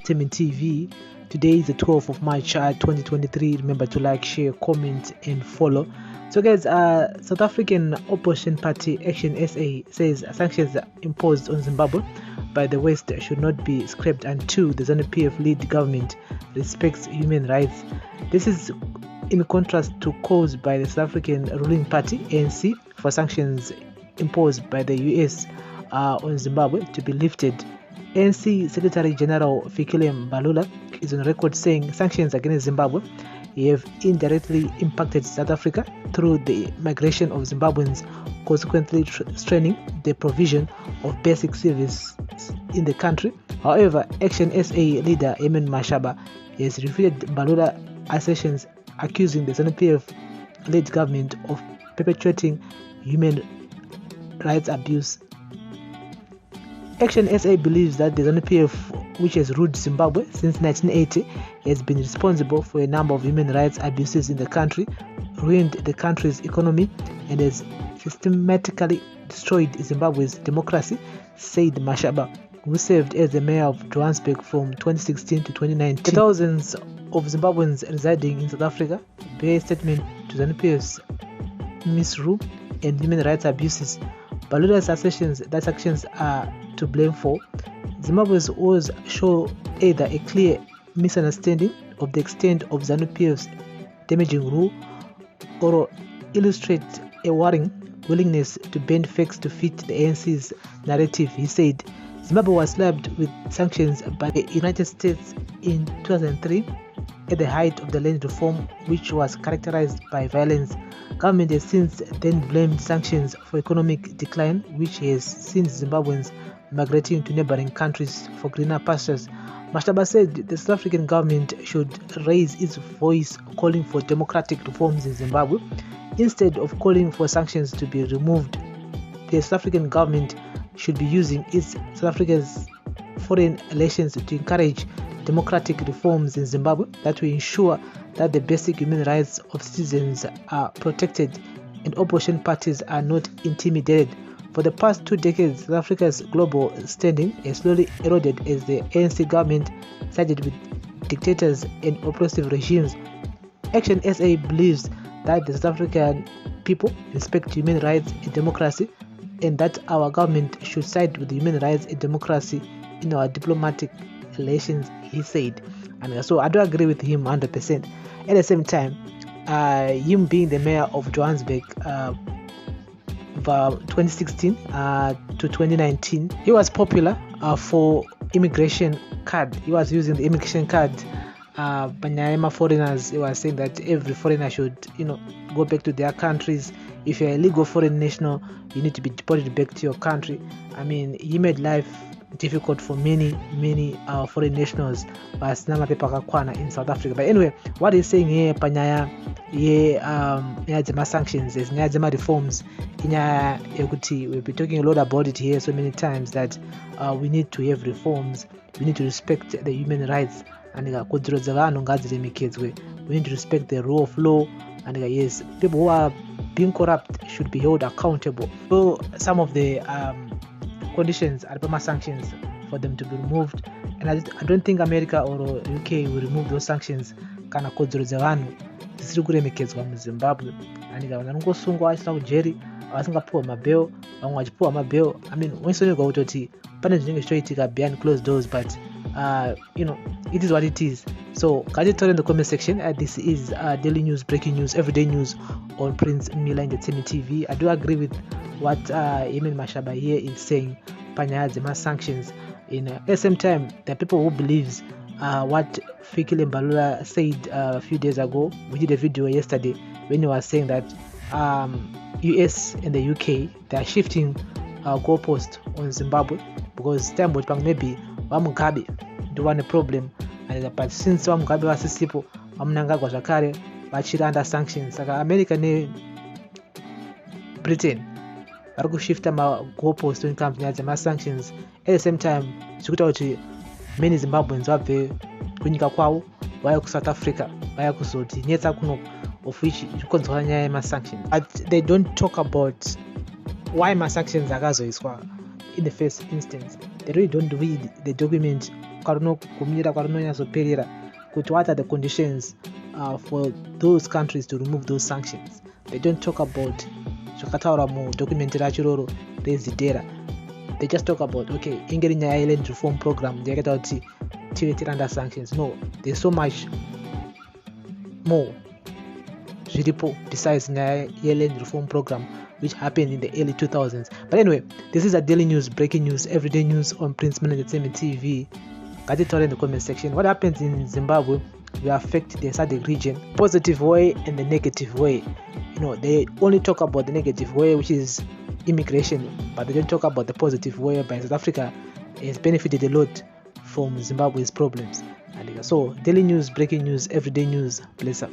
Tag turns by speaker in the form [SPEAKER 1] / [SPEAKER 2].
[SPEAKER 1] Entertainment TV. Today is the 12th of March 2023. Remember to like, share, comment and follow. So guys, South African opposition party Actionsa says sanctions imposed on Zimbabwe by the West should not be scrapped until the ZanuPF lead government respects human rights. This is in contrast to calls by the South African ruling party ANC for sanctions imposed by the US on Zimbabwe to be lifted. ANC Secretary General Fikile Mbalula is on record saying sanctions against Zimbabwe have indirectly impacted South Africa through the migration of Zimbabweans, consequently straining the provision of basic services in the country. However, Actionsa leader Emin Mashaba has refuted Mbalula's assertions, accusing the ZanuPF-led government of perpetuating human rights abuse. Actionsa believes that the ZanuPF, which has ruled Zimbabwe since 1980, has been responsible for a number of human rights abuses in the country, ruined the country's economy, and has systematically destroyed Zimbabwe's democracy, said Mashaba, who served as the mayor of Johannesburg from 2016 to 2019. Thousands of Zimbabweans residing in South Africa bear statement to ZanuPF's misrule and human rights abuses. Balula's assertions that sanctions are to blame for Zimbabwe's woes show either a clear misunderstanding of the extent of ZanuPF's damaging rule or illustrate a worrying willingness to bend facts to fit the ANC's narrative. He said Zimbabwe was slapped with sanctions by the United States in 2003 at the height of the land reform, which was characterized by violence. Government has since then blamed sanctions for economic decline, which has seen Zimbabweans migrating to neighboring countries for greener pastures. Mashaba said the South African government should raise its voice calling for democratic reforms in Zimbabwe. Instead of calling for sanctions to be removed, the South African government should be using its South Africa's foreign relations to encourage democratic reforms in Zimbabwe that will ensure that the basic human rights of citizens are protected and opposition parties are not intimidated. For the past 2 decades, South Africa's global standing has slowly eroded as the ANC government sided with dictators and oppressive regimes. Actionsa believes that the South African people respect human rights and democracy, and that our government should side with human rights and democracy in our diplomatic relations, he said. And so I do agree with him 100%. At the same time, him being the mayor of Johannesburg 2016 to 2019, he was popular for immigration card. He was using the immigration card. Banyama foreigners, he was saying that every foreigner should, go back to their countries. If you're a legal foreign national, you need to be deported back to your country. I mean, he made life difficult for many foreign nationals in South Africa. But anyway, what he's saying here, panyaya sanctions, reforms, we've been talking a lot about it here so many times that we need to have reforms. We need to respect the human rights, and we need to respect the rule of law, and yes, people who are being corrupt should be held accountable. So some of the conditions are sanctions for them to be removed, and I don't think America or UK will remove those sanctions kana kodzero dzevanhu dzisiri kuremekedzwa muZimbabwe. And vanongosungwa vasina kujeri, vasingapuwa mabail, vamwe vachipuwa mabail. I mean, wensonegwa kutoti pane zvinenge zvichiitika behind closed doors, but it is what it is. So can you tell in the comment section? This is daily news, breaking news, everyday news on Prince Mila Entertainment TV. I do agree with what Emin Mashaba here is saying. Panyaya sanctions. At the same time, there are people who believes what Fikile Mbalula said a few days ago. We did a video yesterday when he was saying that US and the UK, they are shifting goalpost on Zimbabwe because time maybe Mugabe do want a problem, but since Mugabe vasisipo vamunangagwa zvakare vachiri under sanctions. Saka America ne Britain vari kushifta magoalpost when it comes to sanctions. At the same time, zvikuita kuti many Zimbabweans vabve kunyika kwavo vaya kuSouth Africa vaya kuzoti netsa kuno, of which zvikonzera nyaya yemasanctions. But they don't talk about why masanctions akazoiswa in the first instance. They really don't read the document kwarinogumira kwarinonyatsoperera kuti what are the conditions for those countries to remove those sanctions. They don't talk about zvakataura mudocument racho iroro rezidera. They just talk about okay, ingeri nyaya yeland reform program yakaita kuti tive tiri under sanctions. No, there's so much more zviripo besides nyaya yeland reform program which happened in the early 2000s. But anyway, this is a daily news, breaking news, everyday news on Prince Man Entertainment TV. Get it all in the comment section. What happens in Zimbabwe will affect the SADC region, positive way and the negative way. They only talk about the negative way, which is immigration, but they don't talk about the positive way by South Africa has benefited a lot from Zimbabwe's problems. And so daily news, breaking news, everyday news. Bless up.